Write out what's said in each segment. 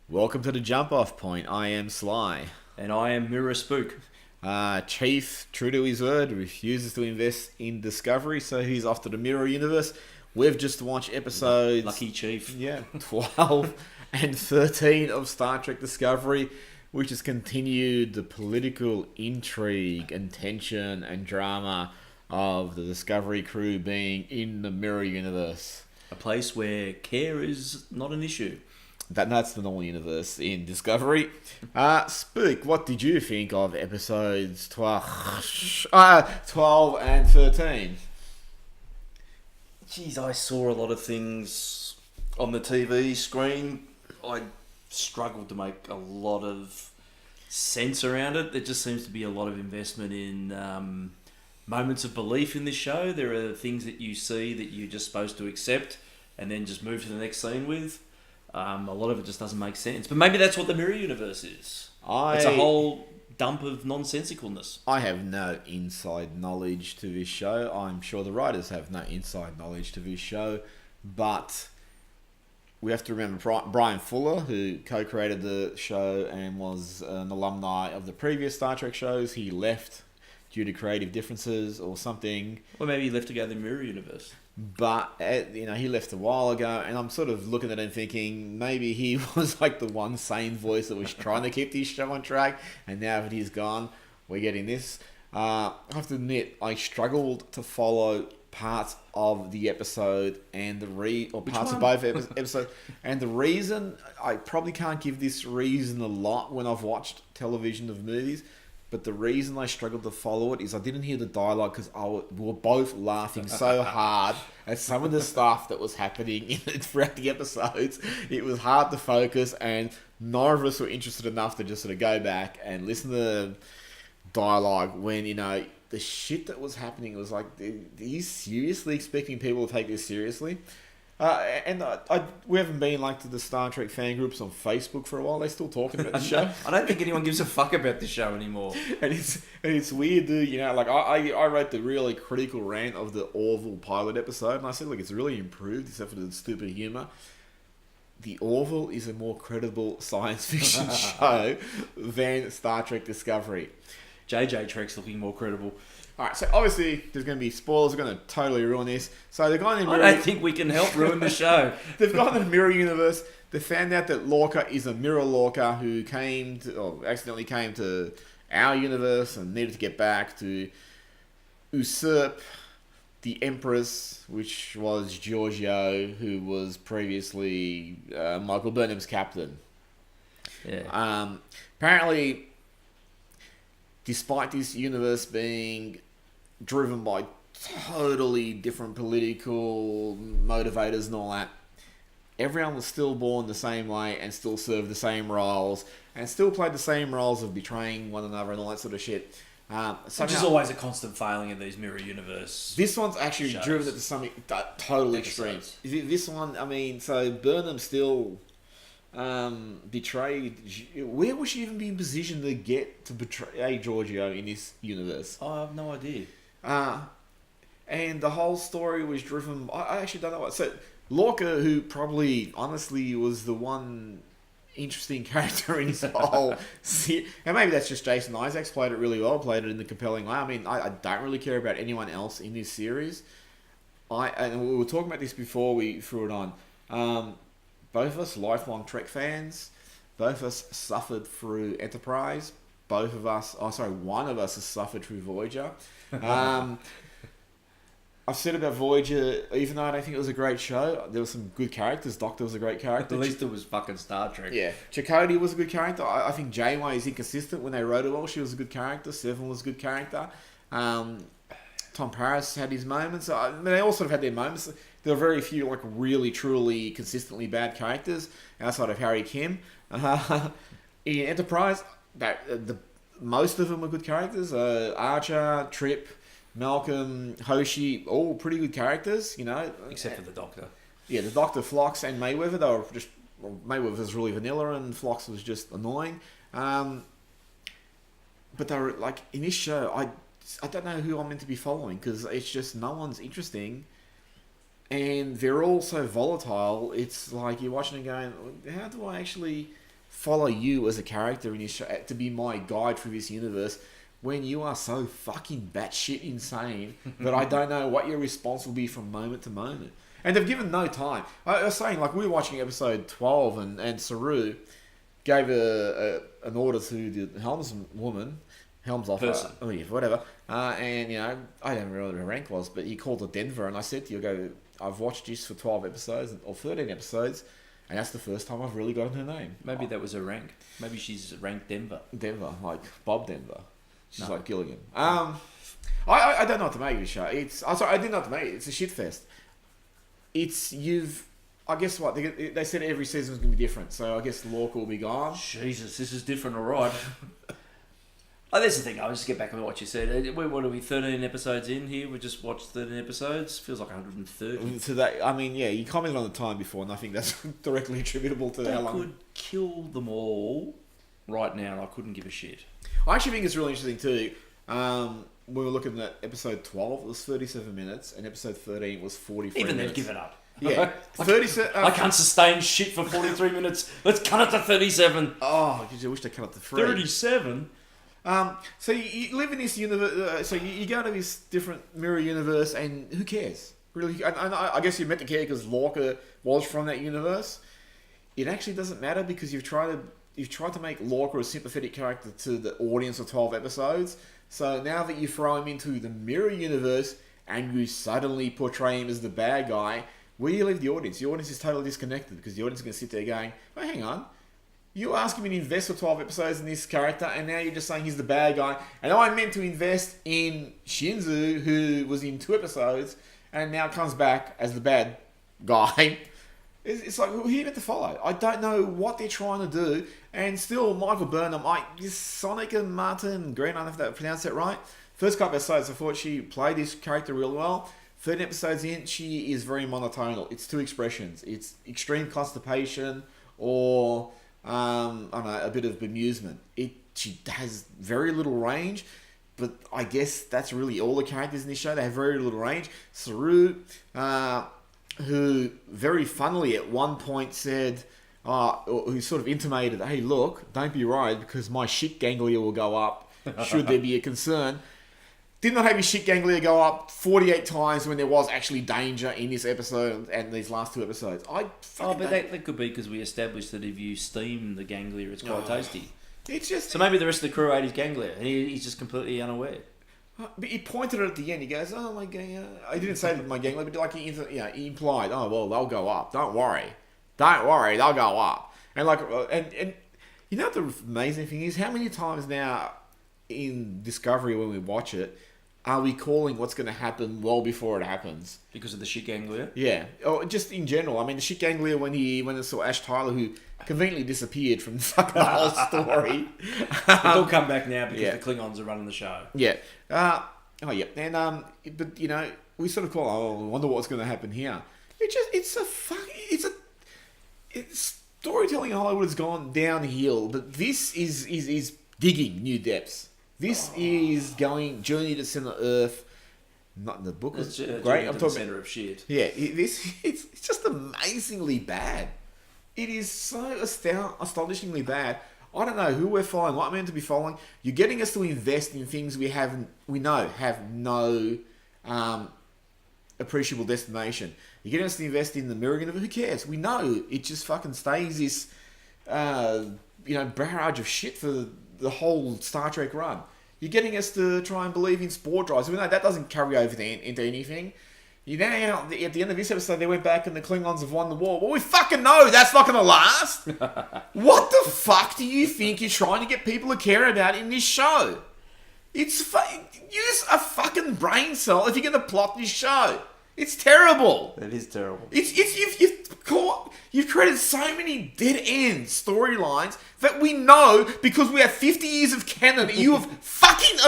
Welcome to the jump off point. I am Sly. And I am Mirror Spook. Chief, true to his word, refuses to invest in Discovery, so he's off to the Mirror Universe. We've just watched episodes Lucky Chief. 12 and 13 of Star Trek Discovery, which has continued the political intrigue and tension and drama of the Discovery crew being in the Mirror Universe. A place where care is not an issue. That's the normal universe in Discovery. Spook, what did you think of episodes 12 and 13? Jeez, I saw a lot of things on the TV screen. I struggled to make a lot of sense around it. There just seems to be a lot of investment in moments of belief in this show. There are things that you see that you're just supposed to accept and then just move to the next scene with. A lot of it just doesn't make sense. But maybe that's what the Mirror Universe is. It's a whole dump of nonsensicalness. I have no inside knowledge to this show. I'm sure the writers have no inside knowledge to this show. But we have to remember Brian Fuller, who co-created the show and was an alumni of the previous Star Trek shows. He left due to creative differences or something. Or maybe he left to go to the Mirror Universe. But, he left a while ago, and I'm sort of looking at him thinking maybe he was like the one sane voice that was trying to keep this show on track, and now that he's gone, we're getting this. I have to admit, I struggled to follow parts of the episode and parts of both episodes, and the reason, I probably can't give this reason a lot when I've watched television of movies, but the reason I struggled to follow it is I didn't hear the dialogue because we were both laughing so hard at some of the stuff that was happening throughout the episodes. It was hard to focus, and none of us were interested enough to just sort of go back and listen to the dialogue when, the shit that was happening. It was like, are you seriously expecting people to take this seriously? We haven't been to the Star Trek fan groups on Facebook for a while. They're still talking about the show. I don't think anyone gives a fuck about the show anymore. And it's weird, dude. I wrote the really critical rant of the Orville pilot episode, and I said, look, it's really improved except for the stupid humor. The Orville is a more credible science fiction show than Star Trek Discovery. JJ Trek's looking more credible. Alright, so obviously there's going to be spoilers. We're going to totally ruin this. So they've gone in I don't think we can help ruin the show. They've gone in the Mirror Universe. They found out that Lorca is a Mirror Lorca who accidentally came to our universe and needed to get back to usurp the Empress, which was Giorgio, who was previously Michael Burnham's captain. Yeah. Apparently, despite this universe being driven by totally different political motivators and all that, everyone was still born the same way and still served the same roles and still played the same roles of betraying one another and all that sort of shit. Which is always a constant failing in these Mirror Universe. This one's actually shows. driven it to something totally extreme. This one, so Burnham still betrayed. Where was she even being positioned to get to betray Giorgio in this universe? I have no idea. And the whole story was driven. I actually don't know what. So Lorca, who probably honestly was the one interesting character in his whole series, and maybe that's just Jason Isaacs played it really well, played it in the compelling way. I mean, I don't really care about anyone else in this series. And we were talking about this before we threw it on. Both of us lifelong Trek fans. Both of us suffered through Enterprise. One of us has suffered through Voyager. I've said about Voyager, even though I don't think it was a great show, there were some good characters. Doctor was a great character. At least it was fucking Star Trek. Yeah. Chakotay was a good character. I think Janeway is inconsistent. When they wrote her well, she was a good character. Seven was a good character. Tom Paris had his moments. They all sort of had their moments. There were very few really, truly, consistently bad characters outside of Harry Kim. In Enterprise, most of them were good characters. Archer, Trip, Malcolm, Hoshi, all pretty good characters, Except for the Doctor. Yeah, the Doctor, Phlox, and Mayweather, they were just... Mayweather was really vanilla and Phlox was just annoying. But they were, in this show, I don't know who I'm meant to be following because it's just no one's interesting. And they're all so volatile. It's like you're watching and going, how do I actually follow you as a character in this show to be my guide through this universe when you are so fucking batshit insane that I don't know what your response will be from moment to moment. And they've given no time. I was saying, like, we were watching episode 12 and Saru gave an order to the Helms officer, Person. oh yeah, whatever. And, you know, I don't remember what her rank was, but he called her Denver, and I said to you, I've watched this for 12 episodes, or 13 episodes, and that's the first time I've really gotten her name. Maybe that was her rank. Maybe she's ranked Denver. Denver, like Bob Denver. She's No. like Gilligan. I don't know what to make of this show. I didn't know what to make. It's a shit fest. I guess what they said every season was going to be different. So I guess Lorca will be gone. Jesus, this is different, all right. Oh, that's the thing. I'll just get back on what you said. What are we, 13 episodes in here? We just watched 13 episodes. Feels like 130. So that, I mean, yeah, you commented on the time before, and I think that's directly attributable to They how long. could kill them all right now, and I couldn't give a shit. I actually think it's really interesting too. We were looking at episode 12, it was 37 minutes, and episode 13 was 43 Even minutes. they've given up. Yeah. 37. I can't sustain shit for 43 minutes. Let's cut it to 37. Oh, I wish they cut it to 3. 37? So you live in this universe, so you go to this different mirror universe, and who cares? Really? And I guess you're meant to care because Lorca was from that universe. It actually doesn't matter because you've tried to make Lorca a sympathetic character to the audience of 12 episodes. So now that you throw him into the mirror universe and you suddenly portray him as the bad guy, where do you leave the audience? The audience is totally disconnected because the audience is going to sit there going, oh, hang on. You asked me to invest for 12 episodes in this character, and now you're just saying he's the bad guy. And I meant to invest in Shinzu, who was in 2 episodes, and now comes back as the bad guy. It's like, who are you meant to follow? I don't know what they're trying to do. And still, Michael Burnham, Sonic and Martin Green, I don't know if I pronounced that right. First couple episodes, I thought she played this character real well. 13 episodes in, she is very monotonal. It's 2 expressions. It's extreme constipation or, I don't know, a bit of bemusement. She has very little range, but I guess that's really all the characters in this show. They have very little range. Saru, who very funnily at one point said, who sort of intimated, hey, look, don't be worried because my shit ganglia will go up should there be a concern. Did not have his shit ganglia go up 48 times when there was actually danger in this episode and these last 2 episodes. But that could be because we established that if you steam the ganglia, it's quite tasty. It's just... So maybe the rest of the crew ate his ganglia and he's just completely unaware. But he pointed it at the end. He goes, oh, my ganglia... I didn't say my ganglia, but like he implied, oh, well, they'll go up. Don't worry, they'll go up. And like, and you know what the amazing thing is? How many times now in Discovery when we watch it, are we calling what's going to happen well before it happens? Because of the shit ganglia? Yeah. Or just in general. I mean, the shit ganglia when it saw Ash Tyler, who conveniently disappeared from fucking the whole story. They'll come back now because the Klingons are running the show. Yeah. And, but, you know, we sort of call, I wonder what's going to happen here. It's storytelling in Hollywood has gone downhill, but this is digging new depths. This is going Journey to Center Earth. Not in the book. It's great. I'm talking center of shit. Yeah, it's just amazingly bad. It is so astonishingly bad. I don't know who we're following, what we're meant to be following. You're getting us to invest in things we know have no appreciable destination. You're getting us to invest in the mirror universe. Who cares? We know it just fucking stays this barrage of shit for the whole Star Trek run. You're getting us to try and believe in spore drives. We know that doesn't carry over into anything. At the end of this episode, they went back and the Klingons have won the war. Well, we fucking know that's not going to last. What the fuck do you think you're trying to get people to care about in this show? Use a fucking brain cell if you're going to plot this show. It's terrible. It is terrible. You've created so many dead end storylines that we know because we have 50 years of canon that you have fucking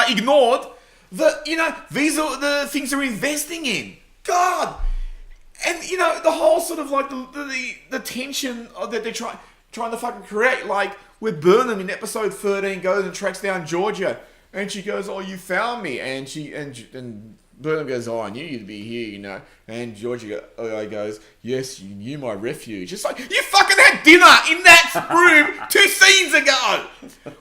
ignored. These are the things we're investing in. God, and the whole sort of like the tension that they're trying to fucking create. Like with Burnham in episode 13 goes and tracks down Georgia, and she goes, "Oh, you found me," and Burnham goes, "Oh, I knew you'd be here, you know." And Georgia goes, "Yes, you knew my refuge." It's like, you fucking had dinner in that room 2 scenes ago.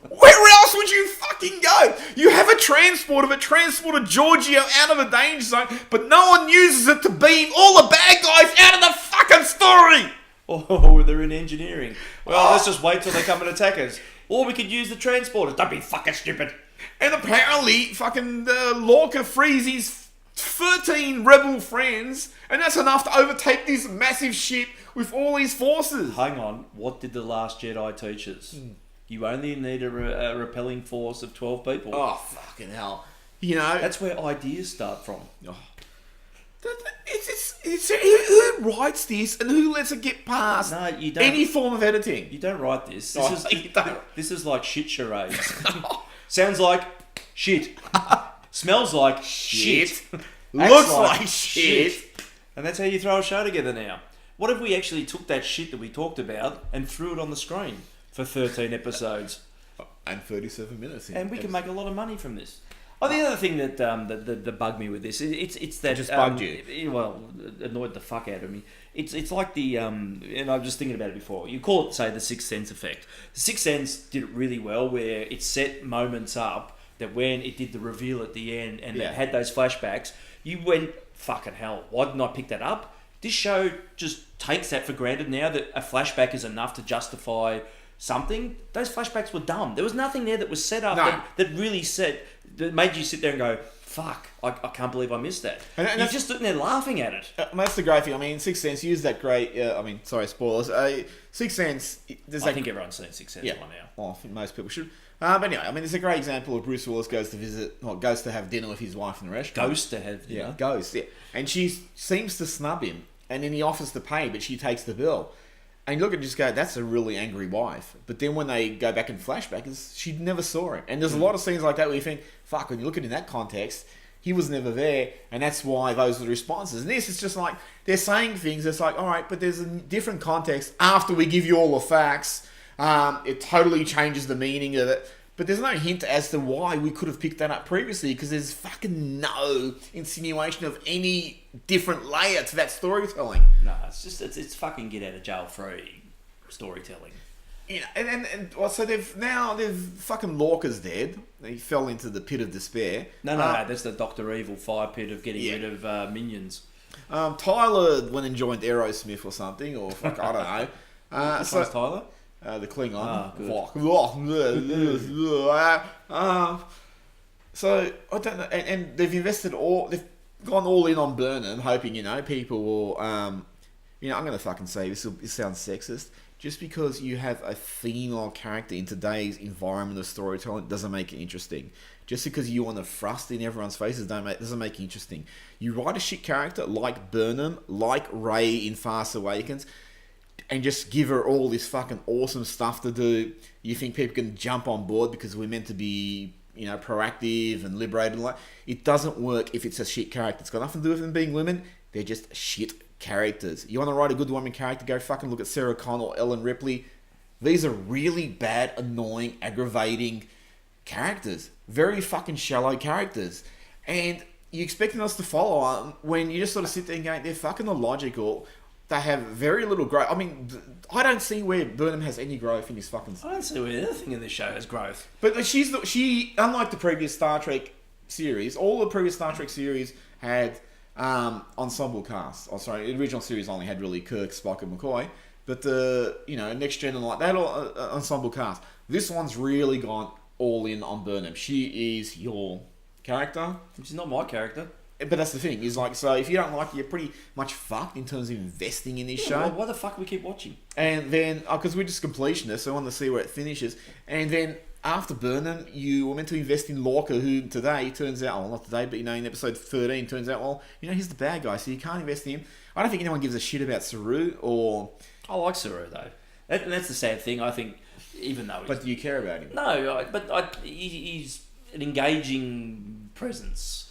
Where else would you fucking go? You have a transporter that transported Giorgio out of the danger zone, but no one uses it to beam all the bad guys out of the fucking story. Or they're in engineering. Well, let's just wait till they come and attack us. Or we could use the transporters. Don't be fucking stupid. And apparently, fucking Lorca frees his 13 rebel friends, and that's enough to overtake this massive ship with all his forces. Hang on. What did the Last Jedi teach us? You only need a repelling force of 12 people. Oh, fucking hell. You know... That's where ideas start from. Oh. Who writes this and who lets it get past you don't, any form of editing? You don't write this. This is like shit charades. Sounds like shit. Smells like shit. Looks like shit. And that's how you throw a show together now. What if we actually took that shit that we talked about and threw it on the screen for 13 episodes? And 37 minutes. And we can make a lot of money from this. Oh, the other thing that bugged me with this, it's that... It just bugged you? Well, it annoyed the fuck out of me. It's like the... and I was just thinking about it before. You call it, say, the Sixth Sense effect. The Sixth Sense did it really well, where it set moments up that when it did the reveal at the end and it had those flashbacks, you went, fucking hell, why didn't I pick that up? This show just takes that for granted now, that a flashback is enough to justify something. Those flashbacks were dumb. There was nothing there that was set up that really that made you sit there and go, fuck, I can't believe I missed that. And you're just sitting there laughing at it. That's the great thing. I mean, Sixth Sense used that great... sorry, spoilers. Sixth Sense... I think everyone's seen Sixth Sense by now. Well, I think most people should. But anyway, I mean, there's a great example of Bruce Willis goes to have dinner with his wife in the restaurant. Goes to have dinner? Yeah, goes, yeah. And she seems to snub him, and then he offers to pay, but she takes the bill. And you look and just go, that's a really angry wife. But then when they go back in flashback, she never saw him. And there's a lot of scenes like that where you think, fuck, when you look at it in that context, he was never there, and that's why those are the responses. And this is just like, they're saying things, it's like, all right, but there's a different context after we give you all the facts. It totally changes the meaning of it. But there's no hint as to why we could have picked that up previously, because there's fucking no insinuation of any different layer to that storytelling. No, it's fucking get out of jail free storytelling. Yeah, and so they've fucking Lorca's dead. He fell into the pit of despair. No, that's the Dr. Evil fire pit of getting rid of minions. Tyler went and joined Aerosmith or something, or fuck, I don't know. Which one's Tyler? The Klingon. So I don't know, and they've they've gone all in on Burnham, hoping people will. I'm going to fucking say this sounds sexist. Just because you have a female character in today's environment of storytelling doesn't make it interesting. Just because you want to thrust in everyone's faces doesn't make it interesting. You write a shit character like Burnham, like Rey in Fast Awakens, and just give her all this fucking awesome stuff to do. You think people can jump on board because we're meant to be, proactive and liberated. It doesn't work if it's a shit character. It's got nothing to do with them being women. They're just shit characters. You want to write a good woman character, go fucking look at Sarah Connor or Ellen Ripley. These are really bad, annoying, aggravating characters. Very fucking shallow characters. And you're expecting us to follow them when you just sort of sit there and go, they're fucking illogical. They have very little growth. I mean, I don't see where Burnham has any growth in this fucking... I don't see where anything in this show has growth. But she, unlike the previous Star Trek series, all the previous Star Trek series had ensemble casts. Oh, sorry, the original series only had really Kirk, Spock, and McCoy. But the, Next Gen and they had all ensemble cast. This one's really gone all in on Burnham. She is your character. She's not my character. But that's the thing, is so if you don't like it, you're pretty much fucked in terms of investing in this show. Well, why the fuck we keep watching? And then, because we're just completionists, so I want to see where it finishes. And then, after Burnham, you were meant to invest in Lorca, who today turns out, well, not today, but in episode 13, turns out, well, he's the bad guy, so you can't invest in him. I don't think anyone gives a shit about Saru, or... I like Saru, though. And that's the sad thing, I think, even though... But do you care about him? No, but he's an engaging presence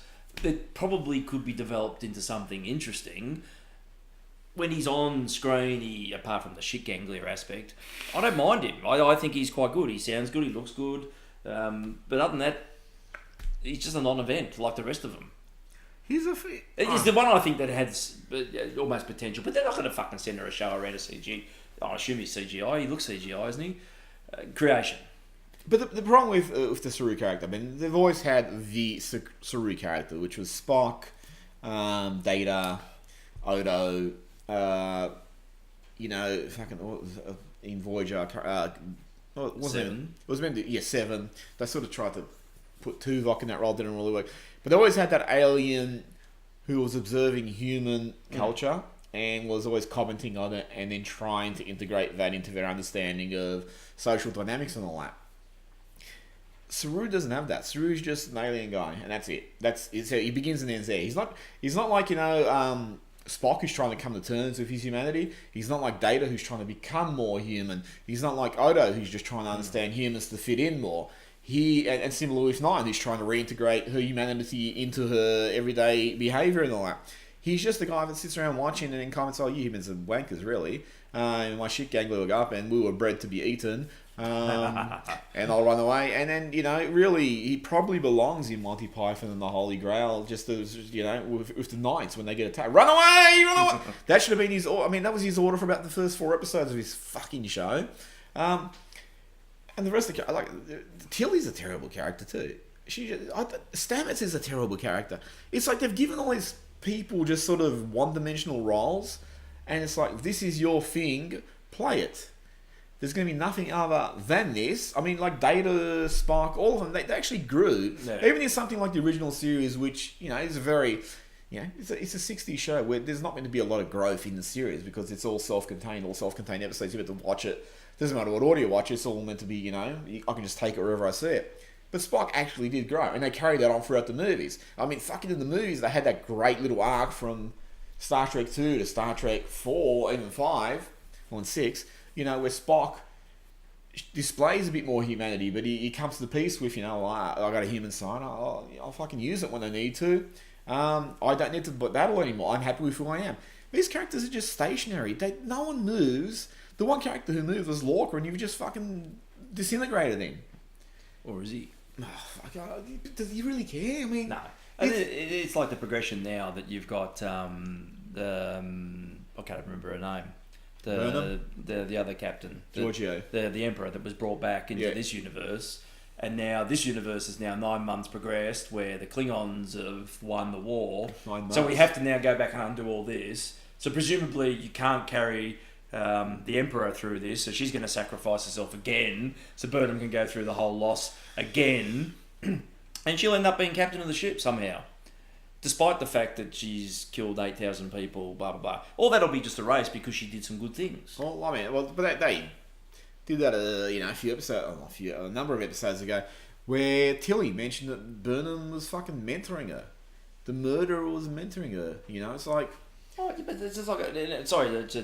that probably could be developed into something interesting. When he's on screen, apart from the shit ganglia aspect, I don't mind him. I think he's quite good. He sounds good, he looks good. But other than that, he's just a non-event like the rest of them. He's a... It's the one I think that has almost potential, but they're not going to fucking send her a show around a CG. I assume he's CGI. He looks CGI, isn't he? Creation. But the problem with the Saru character, I mean, they've always had the Saru character, which was Spock, Data, Odo, fucking what was in Voyager, Seven. It was meant to, Seven. They sort of tried to put Tuvok in that role, didn't really work. But they always had that alien who was observing human culture and was always commenting on it, and then trying to integrate that into their understanding of social dynamics and all that. Saru doesn't have that. Saru's just an alien guy, and that's it. So he begins and ends there. He's not like Spock, who's trying to come to terms with his humanity. He's not like Data, who's trying to become more human. He's not like Odo, who's just trying to understand humans to fit in more. And similar with Nine, who's trying to reintegrate her humanity into her everyday behaviour and all that. He's just the guy that sits around watching and then comments, "Oh, you humans are wankers, really. My shit gang blew up, and we were bred to be eaten." And I'll run away. And then, really, he probably belongs in Monty Python and the Holy Grail, just as, with the knights when they get attacked. Run away! Run away! That should have been his order. I mean, that was his order for about the first 4 episodes of his fucking show. And the rest of the Tilly's a terrible character too. Stamets is a terrible character. It's like they've given all these people just sort of one-dimensional roles, and it's like, this is your thing, play it. There's going to be nothing other than this. I mean, like Data, Spock, all of them, they actually grew. Yeah. Even in something like the original series, which, is a very... it's a 60s show where there's not going to be a lot of growth in the series because it's all self-contained episodes. You have to watch it. Doesn't matter what order you watch, it's all meant to be, I can just take it wherever I see it. But Spock actually did grow, and they carried that on throughout the movies. I mean, fucking in the movies, they had that great little arc from Star Trek 2 to Star Trek 4, even 5, or 6, where Spock displays a bit more humanity, but he comes to peace with, I got a human side, I'll fucking use it when I need to. I don't need to battle anymore. I'm happy with who I am. These characters are just stationary. No one moves. The one character who moved was Lorca, and you've just fucking disintegrated him. Or is he? Oh, does he really care? I mean, no. It's like the progression now that you've got I can't remember her name. The other captain, Giorgio, the Emperor that was brought back into this universe, and now this universe is now 9 months progressed, where the Klingons have won the war. So we have to now go back and undo all this. So presumably you can't carry the Emperor through this, so she's going to sacrifice herself again, so Burnham can go through the whole loss again, and she'll end up being captain of the ship somehow. Despite the fact that she's killed 8,000 people, blah, blah, blah. All that'll be just erased because she did some good things. Well, but they did that, a number of episodes ago, where Tilly mentioned that Burnham was fucking mentoring her. The murderer was mentoring her. It's like... Oh, but it's just like... Sorry to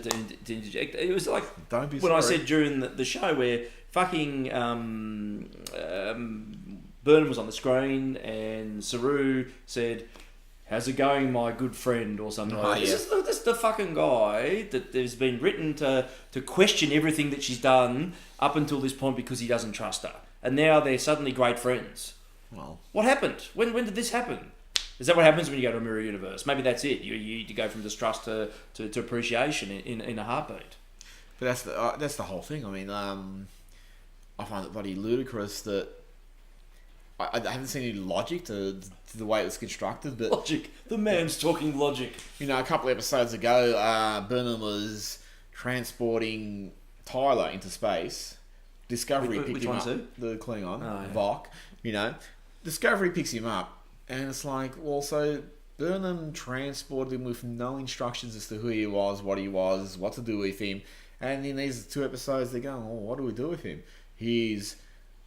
interject. It was like... Don't be when sorry. I said during the show where fucking... Burnham was on the screen and Saru said... "How's it going, my good friend?" or something like that. This is the fucking guy that there's been written to question everything that she's done up until this point because he doesn't trust her. And now they're suddenly great friends. Well, what happened? When did this happen? Is that what happens when you go to a mirror universe? Maybe that's it. You go from distrust to appreciation in a heartbeat. But that's the whole thing. I mean, I find it bloody ludicrous that I haven't seen any logic to the way it was constructed. But logic. The man's talking logic. A couple of episodes ago, Burnham was transporting Tyler into space. Discovery picked him up. The Klingon, Vok. Discovery picks him up. And it's like, well, so Burnham transported him with no instructions as to who he was, what to do with him. And in these 2 episodes, they're going, what do we do with him? He's,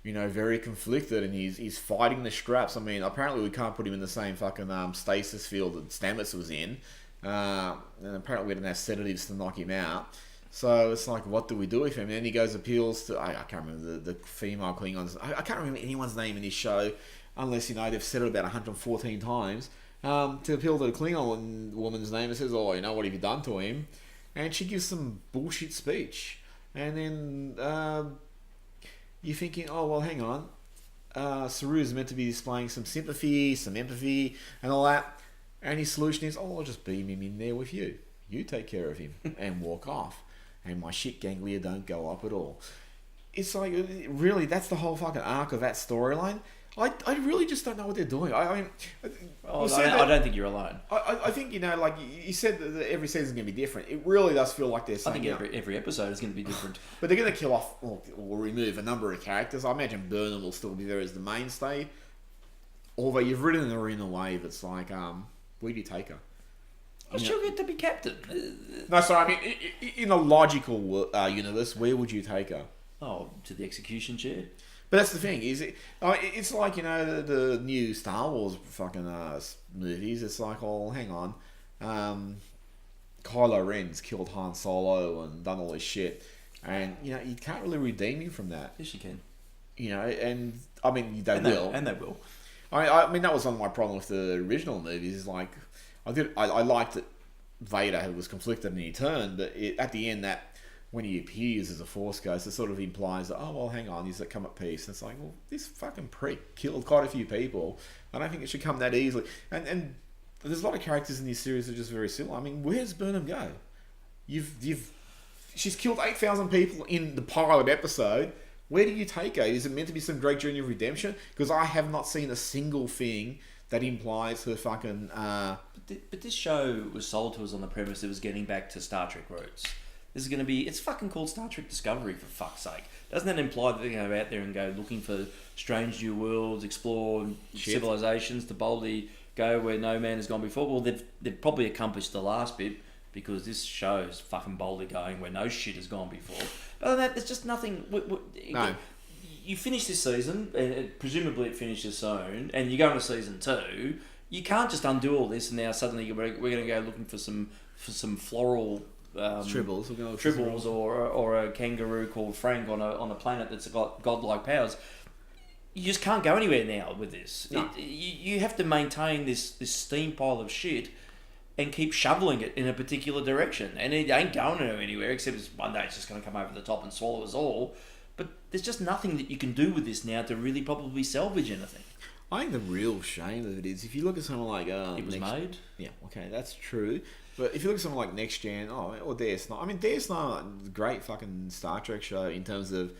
very conflicted, and he's fighting the straps. I mean, apparently we can't put him in the same fucking stasis field that Stamets was in. And apparently we didn't have sedatives to knock him out. So it's like, what do we do with him? And then he goes appeals to, I can't remember the female Klingons. I can't remember anyone's name in this show. Unless, they've said it about 114 times, to appeal to the Klingon woman's name and says, what have you done to him? And she gives some bullshit speech. And then you're thinking, hang on. Saru is meant to be displaying some sympathy, some empathy, and all that. And his solution is, I'll just beam him in there with you. You take care of him and walk off. And my shit ganglia don't go up at all. It's like, really, that's the whole fucking arc of that storyline. I really just don't know what they're doing. I mean, I don't think you're alone. I think, like you said that every season's going to be different. It really does feel like they're saying... I think every episode is going to be different. But they're going to kill off or remove a number of characters. I imagine Burnham will still be there as the mainstay. Although you've written her in a way that's like, where do you take her? Well, she'll get to be captain. No, sorry, I mean, in a logical universe, where would you take her? Oh, to the execution chair. But that's the thing, is it? It's like, the new Star Wars fucking movies. It's like, oh, hang on, Kylo Ren's killed Han Solo and done all this shit, and you can't really redeem him from that. Yes, you can. And I mean they will. They will. I mean that was one of my problems with the original movies. Is like I liked that Vader was conflicted and he turned, but at the end that. When he appears as a Force Ghost, it sort of implies that, oh, well, hang on, he's come at peace. And it's like, well, this fucking prick killed quite a few people. I don't think it should come that easily. And there's a lot of characters in this series that are just very similar. I mean, where's Burnham go? She's killed 8,000 people in the pilot episode. Where do you take her? Is it meant to be some great journey of redemption? Because I have not seen a single thing that implies her fucking... But this show was sold to us on the premise it was getting back to Star Trek roots. This is going to be... It's fucking called Star Trek Discovery, for fuck's sake. Doesn't that imply that they're going to go out there and go looking for strange new worlds, explore civilizations, to boldly go where no man has gone before? Well, they've probably accomplished the last bit, because this show's fucking boldly going where no shit has gone before. But other than that, there's just nothing... No. You finish this season, and presumably it finishes soon, and you go into season 2, you can't just undo all this and now suddenly we're going to go looking for some floral... tribbles or a kangaroo called Frank on a planet that's got godlike powers. You just can't go anywhere now with this. No. You have to maintain this steam pile of shit and keep shoveling it in a particular direction, and it ain't going anywhere except one day it's just going to come over the top and swallow us all. But there's just nothing that you can do with this now to really probably salvage anything. I think the real shame of it is if you look at someone like it was made. Yeah, okay, that's true. But if you look at something like Next Gen, or DS9, I mean, DS9, great fucking Star Trek show in terms of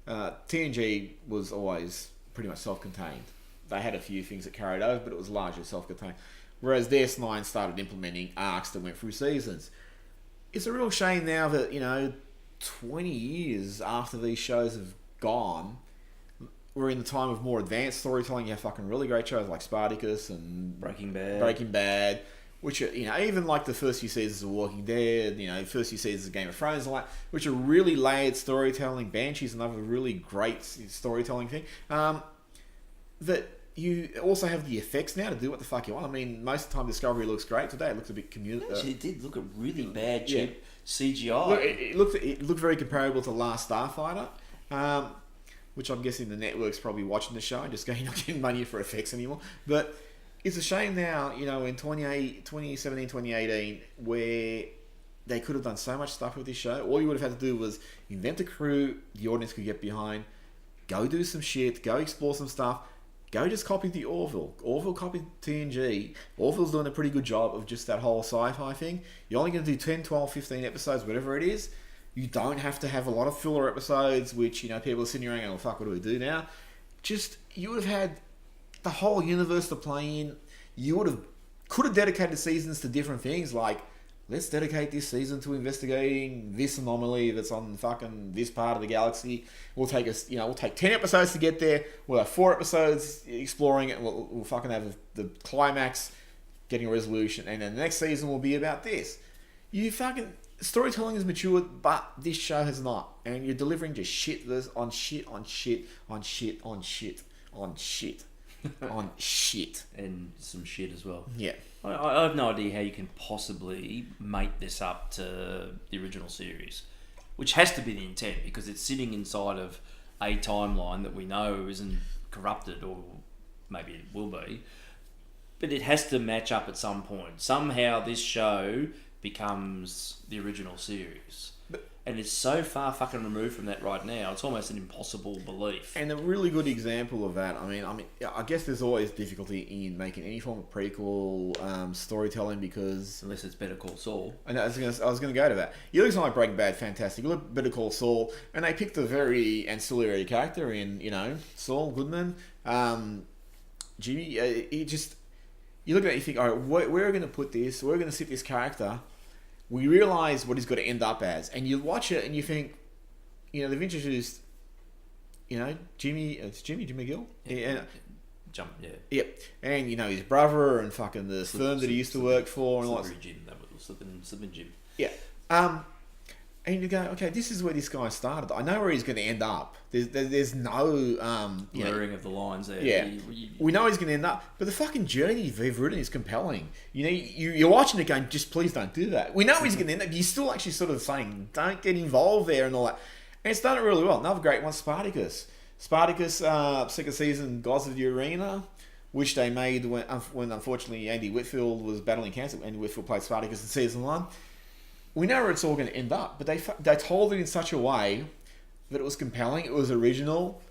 TNG was always pretty much self-contained. They had a few things that carried over, but it was largely self-contained. Whereas DS9 started implementing arcs that went through seasons. It's a real shame now that, 20 years after these shows have gone, we're in the time of more advanced storytelling. You have fucking really great shows like Spartacus and Breaking Bad. Which are, even like the first few seasons of Walking Dead, first few seasons of Game of Thrones, and which are really layered storytelling. Banshee's another really great storytelling thing. That you also have the effects now to do what the fuck you want. I mean, most of the time Discovery looks great. Today it looks a bit Actually, it did look a really bad, cheap CGI. Look, it looked very comparable to Last Starfighter. Which I'm guessing the network's probably watching the show and just going, not getting money for effects anymore. But it's a shame now, in 2017, 2018, where they could have done so much stuff with this show. All you would have had to do was invent a crew the audience could get behind, go do some shit, go explore some stuff, go just copy the Orville. Orville copied TNG. Orville's doing a pretty good job of just that whole sci-fi thing. You're only going to do 10, 12, 15 episodes, whatever it is. You don't have to have a lot of filler episodes, which, people are sitting around going, well, fuck, what do we do now? Just, you would have had the whole universe to play in. You could have dedicated seasons to different things, like, let's dedicate this season to investigating this anomaly that's on fucking this part of the galaxy. We'll take we'll take 10 episodes to get there. We'll have 4 episodes exploring it. We'll fucking have the climax, getting a resolution, and then the next season will be about this. Storytelling has matured, but this show has not. And you're delivering just shit on shit on shit on shit on shit on shit on shit. And some shit as well. Yeah. I have no idea how you can possibly make this up to the original series, which has to be the intent, because it's sitting inside of a timeline that we know isn't corrupted, or maybe it will be. But it has to match up at some point. Somehow this show becomes the original series. and it's so far fucking removed from that right now. It's almost an impossible belief. And a really good example of that, I guess there's always difficulty in making any form of prequel storytelling because... Unless it's Better Call Saul. I know, I was going to go to that. You look at something like Breaking Bad, fantastic. You look at Better Call Saul, and they picked a very ancillary character in, Saul Goodman. Jimmy, you look at it, you think, all right, we're going to put this, we're going to sit this character... We realise what he's got to end up as. And you watch it and you think, they've introduced, Jimmy Gill? Yeah. Yep. And, his brother and fucking the firm that he used to work for. And Slippery Jim, that was Slippin' Jim. Yeah. And you go, okay, this is where this guy started. I know where he's going to end up. There's no... blurring of the lines there. Yeah. We know he's going to end up. But the fucking journey they've written is compelling. You're watching it going, just please don't do that. We know he's going to end up. You're still actually sort of saying, don't get involved there and all that. And it's done it really well. Another great one, Spartacus. Spartacus, second season, Gods of the Arena, which they made when unfortunately Andy Whitfield was battling cancer. Andy Whitfield played Spartacus in season 1. We know where it's all going to end up, but they told it in such a way that it was compelling, it was original,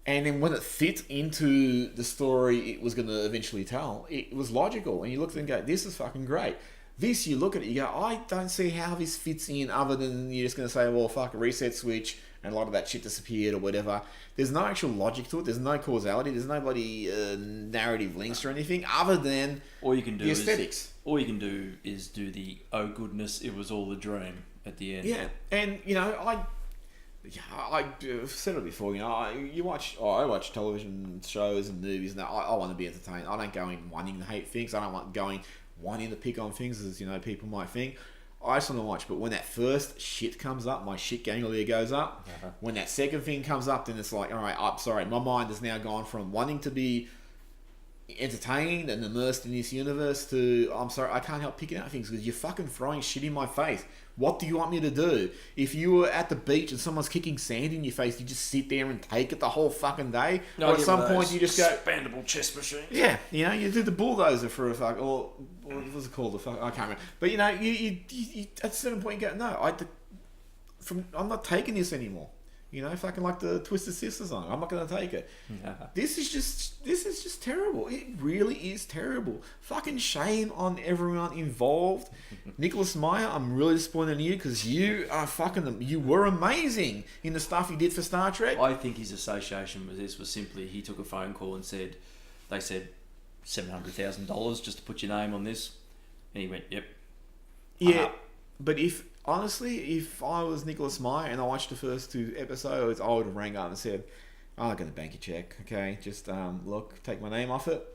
and then when it fit into the story it was going to eventually tell, it was logical. And you look at it and go, this is fucking great. This, you look at it, you go, I don't see how this fits in other than you're just going to say, well, fuck, a reset switch, and a lot of that shit disappeared or whatever. There's no actual logic to it. There's no causality. There's no bloody narrative links or anything other than all you can do the aesthetics. All you can do is do the, oh goodness, it was all a dream at the end. Yeah, and I've said it before. I watch television shows and movies, and I want to be entertained. I don't go in wanting to hate things. I don't want wanting to pick on things, as people might think. I just want to watch. But when that first shit comes up, my shit ganglia goes up. Uh-huh. When that second thing comes up, then it's like, all right, I'm sorry, my mind has now gone from wanting to be entertained and immersed in this universe to, I'm sorry, I can't help picking out things because you're fucking throwing shit in my face. What do you want me to do? If you were at the beach and someone's kicking sand in your face, you just sit there and take it the whole fucking day? No, or at some point you just go... expandable chest machine. Yeah, you do the bulldozer for a fuck, or what was it called? The fuck, I can't remember. But you at a certain point you go, no, I'm not taking this anymore. Fucking like the Twisted Sister song. I'm not going to take it. This is just terrible. It really is terrible. Fucking shame on everyone involved. Nicholas Meyer, I'm really disappointed in you because you were amazing in the stuff you did for Star Trek. I think his association with this was simply he took a phone call and they said $700,000 just to put your name on this, and he went, yep. Yeah, but honestly, if I was Nicholas Meyer and I watched the first 2 episodes, I would have rang up and said, I'm not going to bank your check, okay? Just, look, take my name off it.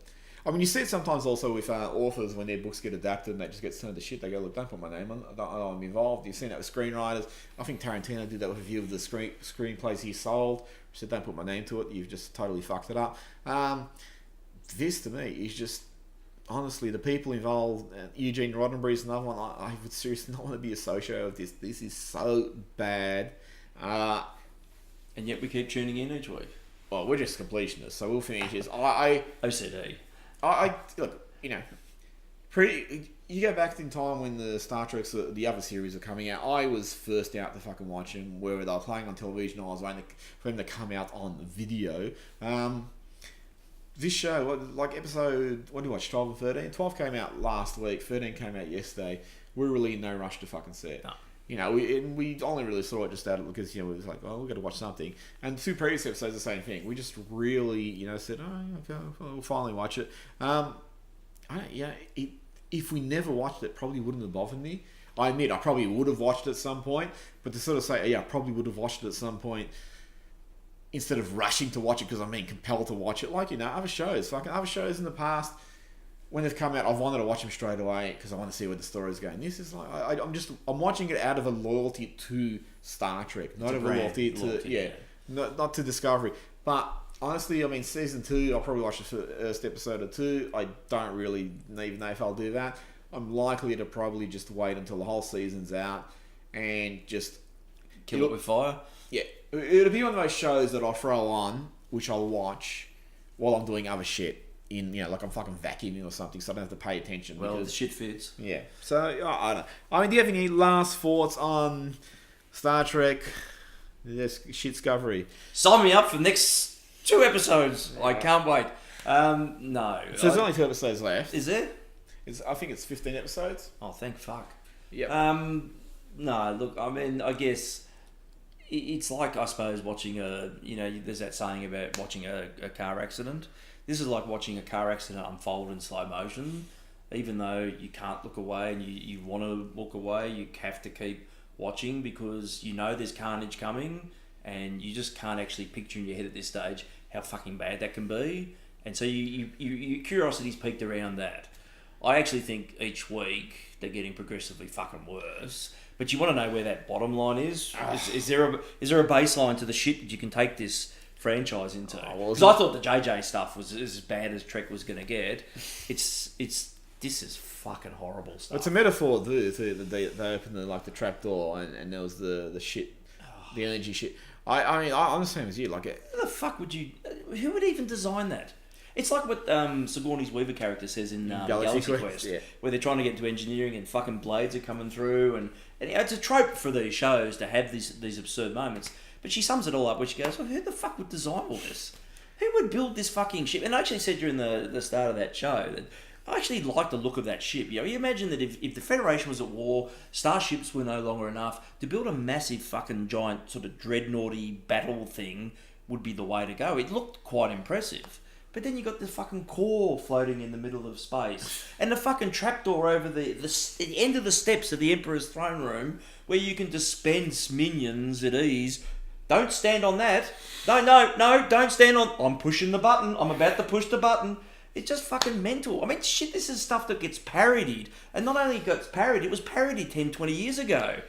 I mean, you see it sometimes also with authors when their books get adapted and that just gets turned to shit. They go, look, don't put my name on it. I don't want to be involved. You've seen that with screenwriters. I think Tarantino did that with a few of the screenplays he sold. He said, don't put my name to it. You've just totally fucked it up. This, to me, is just... Honestly, the people involved, Eugene Roddenberry's another one. I would seriously not want to be associated with this. This is so bad. And yet we keep tuning in each week. Well, we're just completionists, so we'll finish this. OCD. Look, you go back in time when the Star Trek, the other series were coming out. I was first out to fucking watch them, where they were playing on television. I was waiting for them to come out on video. This show, like episode, what did you watch, 12 and 13? 12 came out last week, 13 came out yesterday. We're really in no rush to fucking see it. No. We only really saw it just out because, we was like, oh, we've got to watch something. And 2 previous episodes, the same thing. We just really, said, oh, okay, we'll finally watch it. If we never watched it, probably wouldn't have bothered me. I admit, I probably would have watched it at some point, but to sort of say, I probably would have watched it at some point, instead of rushing to watch it because I'm being compelled to watch it. Like, other shows in the past, when they've come out, I've wanted to watch them straight away because I want to see where the story's going. This is like, I'm watching it out of a loyalty to Star Trek, not of a loyalty to, not to Discovery. But honestly, season 2, I'll probably watch the first episode or 2. I don't really even know if I'll do that. I'm likely to probably just wait until the whole season's out and just... Kill it with fire? Yeah. It'll be one of those shows that I'll throw on, which I'll watch while I'm doing other shit. Like I'm fucking vacuuming or something, so I don't have to pay attention. Well, the shit fits. Yeah. So, I don't know. Do you have any last thoughts on Star Trek, yes, Shit-scovery. Sign me up for the next 2 episodes. Yeah. I can't wait. No. So there's only 2 episodes left. Is there? I think it's 15 episodes. Oh, thank fuck. Yeah. No, look, I mean, I guess it's like, I suppose, watching there's that saying about watching a car accident. This is like watching a car accident unfold in slow motion. Even though you can't look away and you want to look away, you have to keep watching because you know there's carnage coming and you just can't actually picture in your head at this stage how fucking bad that can be. And so your curiosity's peaked around that. I actually think each week they're getting progressively fucking worse. But you want to know where that bottom line is? Is there a baseline to the shit that you can take this franchise into? Because I thought the JJ stuff was as bad as Trek was going to get. This is fucking horrible stuff. It's a metaphor too. They opened the trapdoor and there was the shit, the energy shit. I'm the same as you. Like, how the fuck would you? Who would even design that? It's like what Sigourney's Weaver character says in Galaxy Quest, yeah. Where they're trying to get into engineering and fucking blades are coming through, and it's a trope for these shows to have these absurd moments. But she sums it all up where she goes, well, who the fuck would design all this? Who would build this fucking ship? And I actually said during the start of that show that I actually like the look of that ship. You imagine that if the Federation was at war, starships were no longer enough, to build a massive fucking giant sort of dreadnoughty battle thing would be the way to go. It looked quite impressive. But then you got the fucking core floating in the middle of space. And the fucking trapdoor over the end of the steps of the Emperor's throne room where you can dispense minions at ease. Don't stand on that. No, don't stand on... I'm pushing the button. I'm about to push the button. It's just fucking mental. I mean, shit, this is stuff that gets parodied. And not only gets parodied, it was parodied 10, 20 years ago.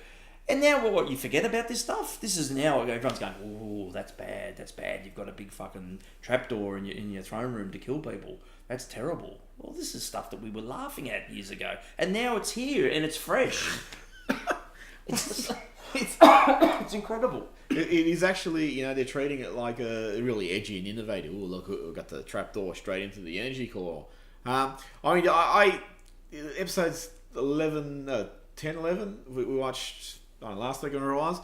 And now, what, you forget about this stuff? This is now, everyone's going, oh, that's bad. You've got a big fucking trapdoor in your throne room to kill people. That's terrible. Well, this is stuff that we were laughing at years ago. And now it's here, and it's fresh. It's incredible. It is actually, they're treating it like a really edgy and innovative. Oh, look, we've got the trapdoor straight into the energy core. I episodes 10, 11, we watched last week when it was.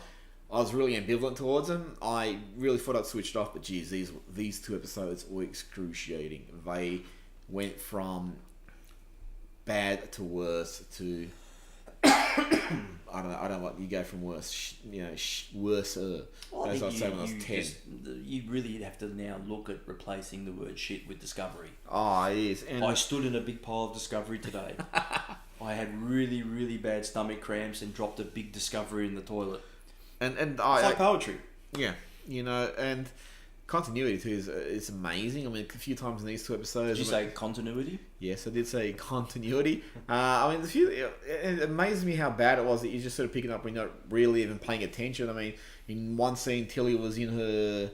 I was really ambivalent towards them. I really thought I'd switched off, but geez, these 2 episodes were excruciating. They went from bad to worse to... I don't know what you go from worse, worse. Well, as I was saying when I was 10. You really have to now look at replacing the word shit with discovery. Oh, it is. And I stood in a big pile of discovery today. I had really, really bad stomach cramps and dropped a big discovery in the toilet. It's like poetry. Yeah, and continuity too is amazing. I mean, a few times in these 2 episodes. Did you say continuity? Yes, I did say continuity. It amazes me how bad it was that you're just sort of picking up when you're not really even paying attention. I mean, in one scene, Tilly was in her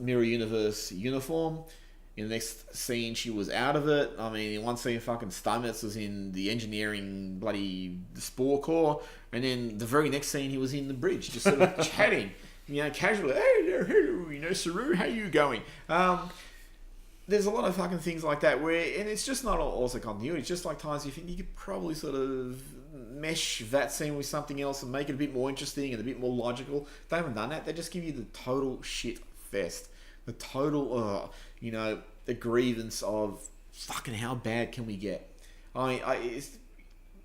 mirror universe uniform. In the next scene, she was out of it. I mean, in one scene, fucking Stamets was in the engineering bloody spore core. And then the very next scene, he was in the bridge, just sort of chatting, casually. Hey there, Saru, how you going? There's a lot of fucking things like that and it's just not also continuity. It's just like times you think you could probably sort of mesh that scene with something else and make it a bit more interesting and a bit more logical. They haven't done that. They just give you the total shit fest. The total, the grievance of fucking how bad can we get? I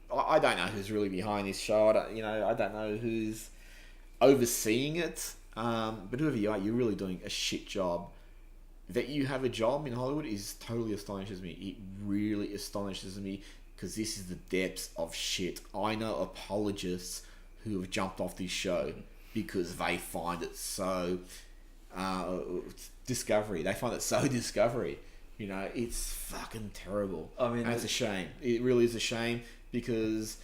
don't know who's really behind this show. I don't know who's overseeing it. But whoever you are, you're really doing a shit job. That you have a job in Hollywood is totally astonishes me. It really astonishes me because this is the depths of shit. I know apologists who have jumped off this show because they find it so discovery. They find it so discovery. It's fucking terrible. I mean, and it's a shame. It really is a shame because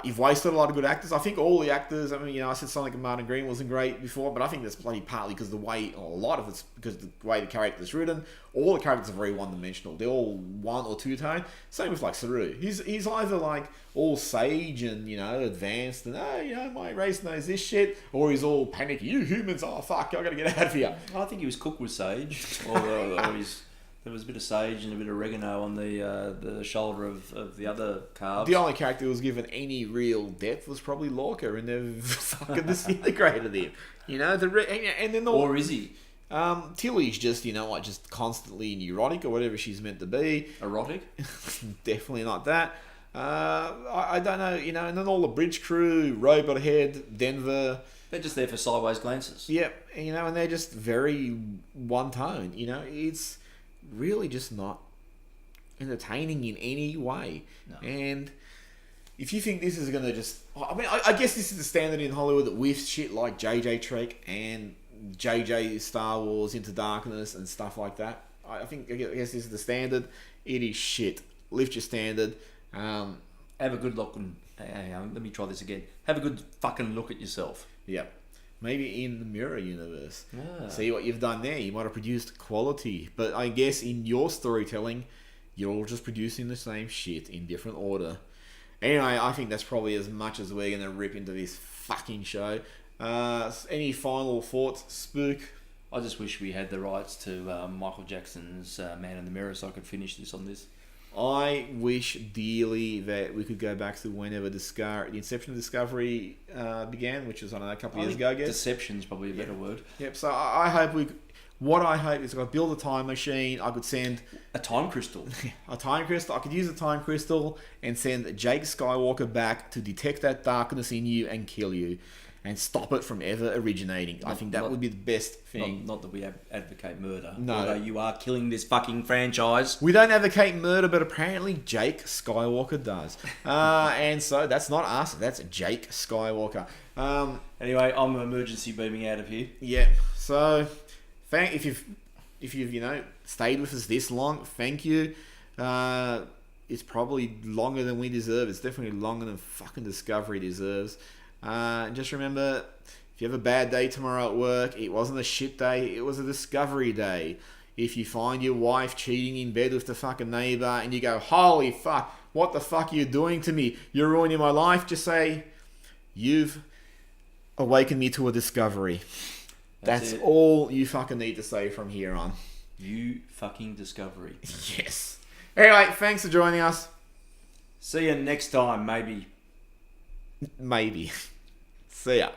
you've wasted a lot of good actors. I think all the actors, I said Sonic and Martin Green wasn't great before, but I think that's bloody partly because a lot of it's because the way the character's written. All the characters are very one-dimensional. They're all 1 or 2 tone. Same with like Saru. He's either like all sage and, advanced and, my race knows this shit, or he's all panicky. You humans, oh fuck, I gotta get out of here. I think he was cooked with sage, or he's There was a bit of sage and a bit of oregano on the shoulder of the other calves. The only character who was given any real depth was probably Lorca, and they've fucking disintegrated him. You know, and then Or is he? Tilly's just, you know what, just constantly neurotic or whatever she's meant to be. Erotic? Definitely not that. I don't know, you know, and then all the bridge crew, Robot Head, Denver. They're just there for sideways glances. Yep, you know, and they're just very one tone. You know, it's really just not entertaining in any way. No. And if you think this is going to just... I mean, I guess this is the standard in Hollywood that with shit like JJ Trek and JJ Star Wars Into Darkness and stuff like that. I guess this is the standard. It is shit. Lift your standard. Have a good look and... Hang on, let me try this again. Have a good fucking look at yourself. Yep. Maybe in the Mirror universe. Ah. See what you've done there. You might have produced quality. But I guess in your storytelling, you're all just producing the same shit in different order. Anyway, I think that's probably as much as we're going to rip into this fucking show. Any final thoughts, Spook? I just wish we had the rights to Michael Jackson's Man in the Mirror so I could finish this on this. I wish dearly that we could go back to whenever the inception of Discovery began, which was, I don't know, a couple of years ago, I guess. Deception's probably a better word. Yep, so I hope what I hope is I could build a time machine, I could send... A time crystal. A time crystal. I could use a time crystal and send Jake Skywalker back to detect that darkness in you and kill you. And stop it from ever originating. I think that would be the best thing. Not that we advocate murder. No. Although you are killing this fucking franchise. We don't advocate murder, but apparently Jake Skywalker does. And so that's not us. That's Jake Skywalker. Anyway, I'm emergency beaming out of here. Yeah. So, if you've you know stayed with us this long, thank you. It's probably longer than we deserve. It's definitely longer than fucking Discovery deserves. Just remember, if you have a bad day tomorrow at work, it wasn't a shit day, it was a Discovery day. If you find your wife cheating in bed with the fucking neighbour and you go, holy fuck, what the fuck are you doing to me? You're ruining my life. Just say, you've awakened me to a discovery. That's all you fucking need to say from here on. You fucking Discovery. Yes. Anyway, thanks for joining us. See you next time, maybe. Maybe. See ya.